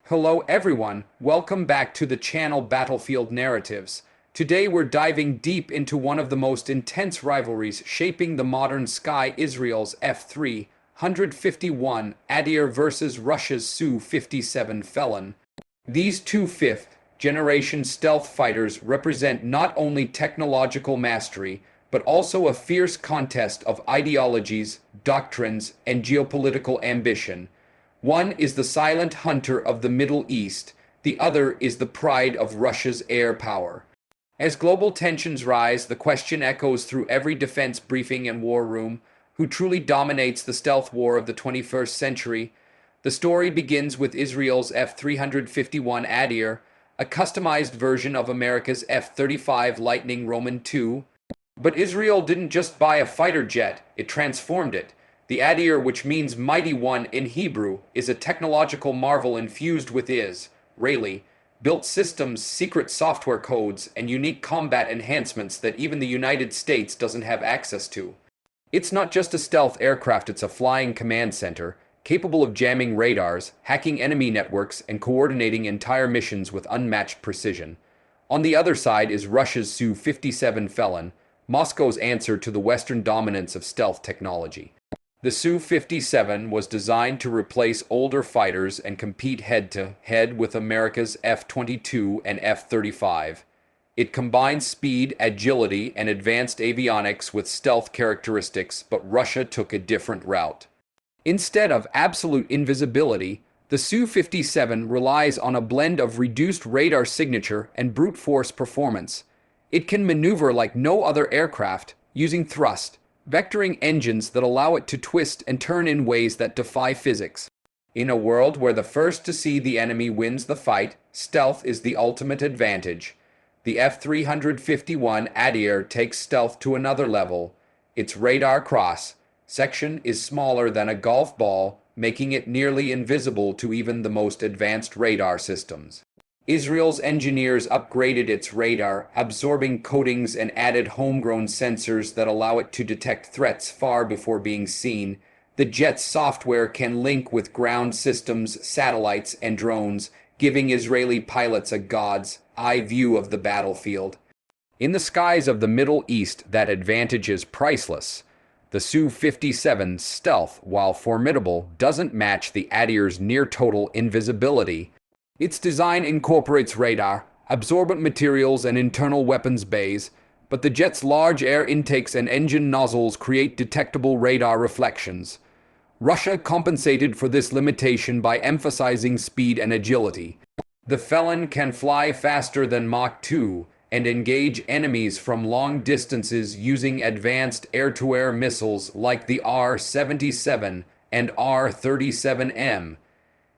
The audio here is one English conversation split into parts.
Hello everyone, welcome back to the channel Battlefield Narratives. Today we're diving deep into one of the most intense rivalries shaping the modern sky, Israel's F-351 Adir versus Russia's Su-57 Felon. These two fifth-generation stealth fighters represent not only technological mastery, but also a fierce contest of ideologies, doctrines, and geopolitical ambition. One is the silent hunter of the Middle East, the other is the pride of Russia's air power. As global tensions rise, the question echoes through every defense briefing and war room: who truly dominates the stealth war of the 21st century? The story begins with Israel's F-351 Adir, a customized version of America's F-35 Lightning Roman II. But Israel didn't just buy a fighter jet, it transformed it. The Adir, which means mighty one in Hebrew, is a technological marvel infused with Israeli built systems, secret software codes, and unique combat enhancements that even the United States doesn't have access to. It's not just a stealth aircraft, it's a flying command center, capable of jamming radars, hacking enemy networks, and coordinating entire missions with unmatched precision. On the other side is Russia's Su-57 Felon, Moscow's answer to the Western dominance of stealth technology. The Su-57 was designed to replace older fighters and compete head-to-head with America's F-22 and F-35. It combines speed, agility, and advanced avionics with stealth characteristics, but Russia took a different route. Instead of absolute invisibility, the Su-57 relies on a blend of reduced radar signature and brute force performance. It can maneuver like no other aircraft, using thrust, vectoring engines that allow it to twist and turn in ways that defy physics. In a world where the first to see the enemy wins the fight, stealth is the ultimate advantage. The F-351 Adir takes stealth to another level. Its radar cross-section is smaller than a golf ball, making it nearly invisible to even the most advanced radar systems. Israel's engineers upgraded its radar, absorbing coatings, and added homegrown sensors that allow it to detect threats far before being seen. The jet's software can link with ground systems, satellites, and drones, giving Israeli pilots a god's eye view of the battlefield. In the skies of the Middle East, that advantage is priceless. The Su-57's stealth, while formidable, doesn't match the Adir's near-total invisibility. Its design incorporates radar, absorbent materials, and internal weapons bays, but the jet's large air intakes and engine nozzles create detectable radar reflections. Russia compensated for this limitation by emphasizing speed and agility. The Felon can fly faster than Mach 2 and engage enemies from long distances using advanced air-to-air missiles like the R-77 and R-37M.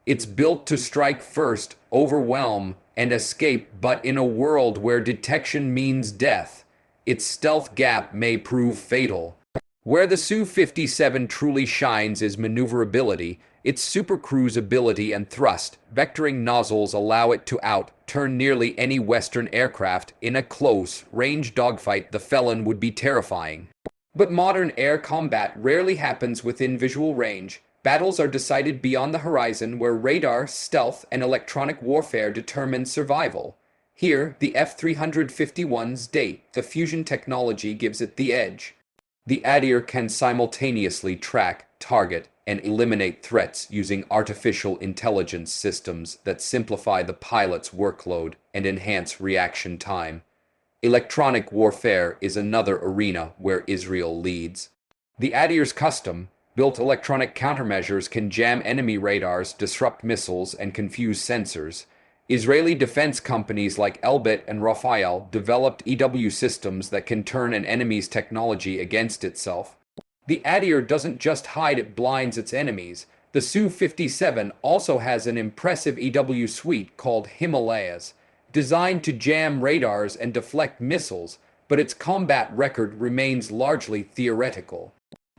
It's built to strike first, overwhelm, and escape, but in a world where detection means death, its stealth gap may prove fatal. Where the Su-57 truly shines is maneuverability. Its supercruise ability and thrust vectoring nozzles allow it to out-turn nearly any Western aircraft. In a close-range dogfight, the Felon would be terrifying. But modern air combat rarely happens within visual range. Battles are decided beyond the horizon, where radar, stealth, and electronic warfare determine survival. Here, the F-351's the fusion technology gives it the edge. The Adir can simultaneously track, target, and eliminate threats using artificial intelligence systems that simplify the pilot's workload and enhance reaction time. Electronic warfare is another arena where Israel leads. The Adir's custom-built electronic countermeasures can jam enemy radars, disrupt missiles, and confuse sensors. Israeli defense companies like Elbit and Rafael developed EW systems that can turn an enemy's technology against itself. The Adir doesn't just hide, it blinds its enemies. The Su-57 also has an impressive EW suite called Himalayas, designed to jam radars and deflect missiles, but its combat record remains largely theoretical.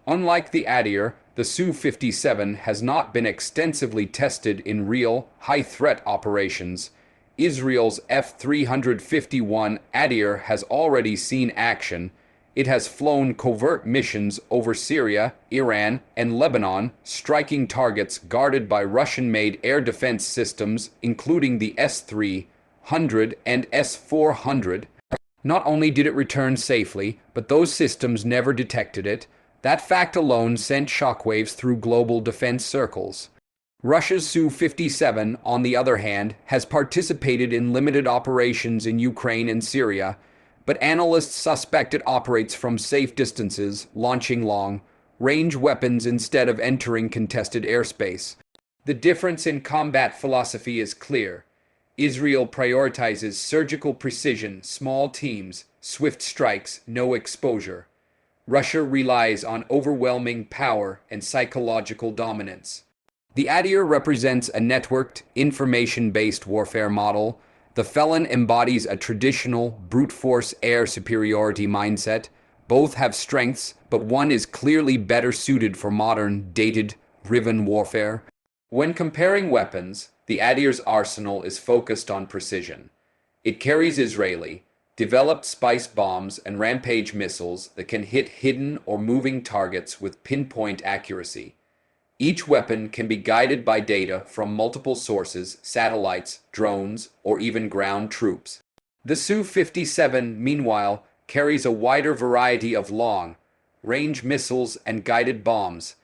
Unlike the Adir, the Su-57 has not been extensively tested in real, high-threat operations. Israel's F-351 Adir has already seen action. It has flown covert missions over Syria, Iran, and Lebanon, striking targets guarded by Russian-made air defense systems, including the S-300 and S-400. Not only did it return safely, but those systems never detected it. That fact alone sent shockwaves through global defense circles. Russia's Su-57, on the other hand, has participated in limited operations in Ukraine and Syria, but analysts suspect it operates from safe distances, launching long-range weapons instead of entering contested airspace. The difference in combat philosophy is clear. Israel prioritizes surgical precision, small teams, swift strikes, no exposure. Russia relies on overwhelming power and psychological dominance. The ADIR represents a networked, information-based warfare model. The Felon embodies a traditional, brute force air superiority mindset. Both have strengths, but one is clearly better suited for modern, data-driven warfare. When comparing weapons, the ADIR's arsenal is focused on precision. It carries Israeli, developed spice bombs and rampage missiles that can hit hidden or moving targets with pinpoint accuracy. Each weapon can be guided by data from multiple sources, satellites, drones, or even ground troops. The Su-57, meanwhile, carries a wider variety of long-range missiles and guided bombs.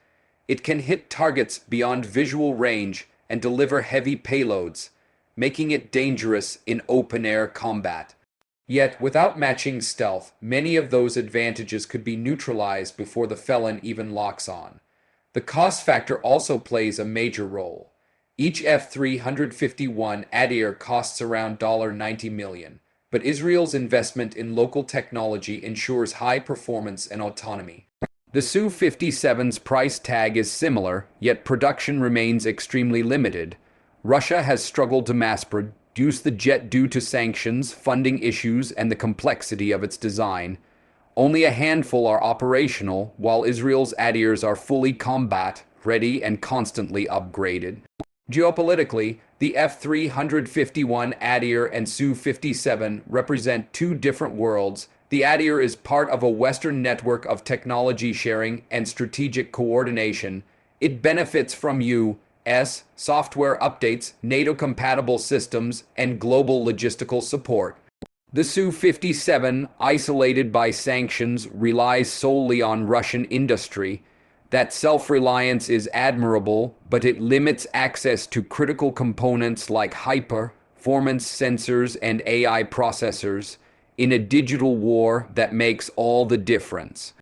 It can hit targets beyond visual range and deliver heavy payloads, making it dangerous in open-air combat. Yet, without matching stealth, many of those advantages could be neutralized before the Felon even locks on. The cost factor also plays a major role. Each F-351 ADIR costs around $90 million, but Israel's investment in local technology ensures high performance and autonomy. The Su-57's price tag is similar, yet production remains extremely limited. Russia has struggled to mass produce the jet due to sanctions, funding issues, and the complexity of its design. Only a handful are operational, while Israel's ADIRs are fully combat-ready and constantly upgraded. Geopolitically, the F-351 ADIR and Su-57 represent two different worlds. The ADIR is part of a Western network of technology sharing and strategic coordination. It benefits from U.S. software updates, NATO-compatible systems, and global logistical support. The Su-57, isolated by sanctions, relies solely on Russian industry. That self-reliance is admirable, but it limits access to critical components like high-performance sensors and AI processors in a digital war that makes all the difference.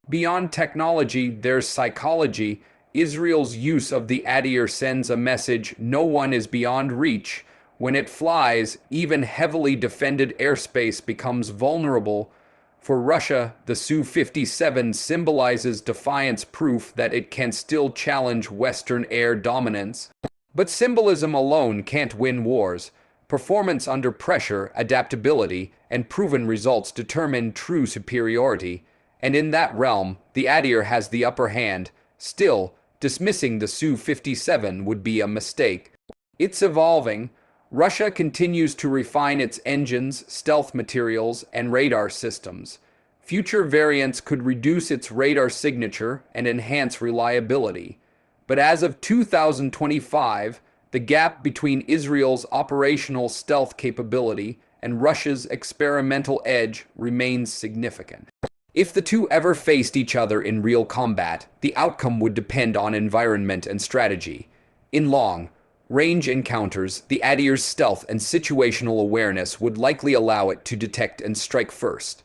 Beyond technology, there's psychology. Israel's use of the ADIR sends a message: no one is beyond reach. When it flies, even heavily defended airspace becomes vulnerable. For Russia, the Su-57 symbolizes defiance, proof that it can still challenge Western air dominance. But symbolism alone can't win wars. Performance under pressure, adaptability, and proven results determine true superiority. And in that realm, the ADIR has the upper hand. Still, dismissing the Su-57 would be a mistake. It's evolving. Russia continues to refine its engines, stealth materials, and radar systems. Future variants could reduce its radar signature and enhance reliability. But as of 2025, the gap between Israel's operational stealth capability and Russia's experimental edge remains significant. If the two ever faced each other in real combat, the outcome would depend on environment and strategy. In long-range encounters, the ADIR's stealth and situational awareness would likely allow it to detect and strike first.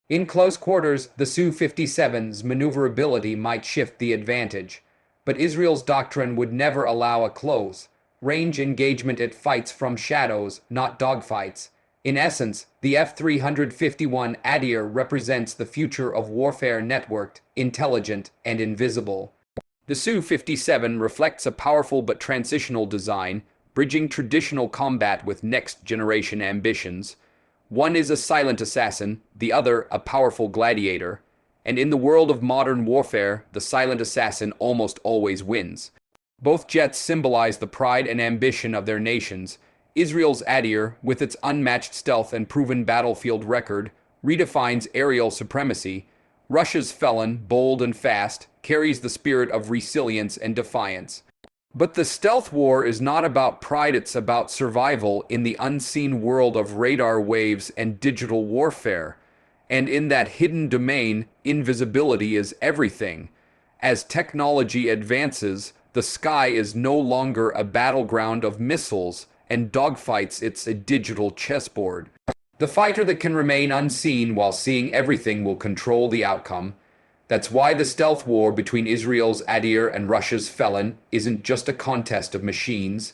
In close quarters, the Su-57's maneuverability might shift the advantage, but Israel's doctrine would never allow a close-range engagement. It fights from shadows, not dogfights. In essence, the F-351 ADIR represents the future of warfare: networked, intelligent, and invisible. The Su-57 reflects a powerful but transitional design, bridging traditional combat with next-generation ambitions. One is a silent assassin, the other a powerful gladiator. And in the world of modern warfare, the silent assassin almost always wins. Both jets symbolize the pride and ambition of their nations. Israel's ADIR, with its unmatched stealth and proven battlefield record, redefines aerial supremacy. Russia's felon, bold and fast, carries the spirit of resilience and defiance. But the stealth war is not about pride, it's about survival in the unseen world of radar waves and digital warfare. And in that hidden domain, invisibility is everything. As technology advances, the sky is no longer a battleground of missiles and dogfights, it's a digital chessboard. The fighter that can remain unseen while seeing everything will control the outcome. That's why the stealth war between Israel's Adir and Russia's Felon isn't just a contest of machines.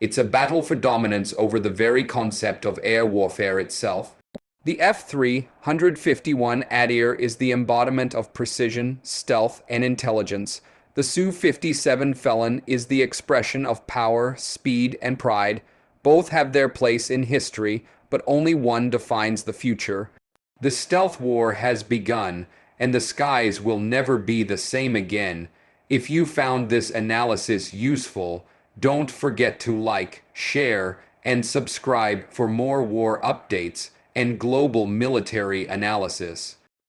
It's a battle for dominance over the very concept of air warfare itself. The F-351 Adir is the embodiment of precision, stealth, and intelligence. The Su-57 Felon is the expression of power, speed, and pride. Both have their place in history, but only one defines the future. The stealth war has begun, and the skies will never be the same again. If you found this analysis useful, don't forget to like, share, and subscribe for more war updates and global military analysis.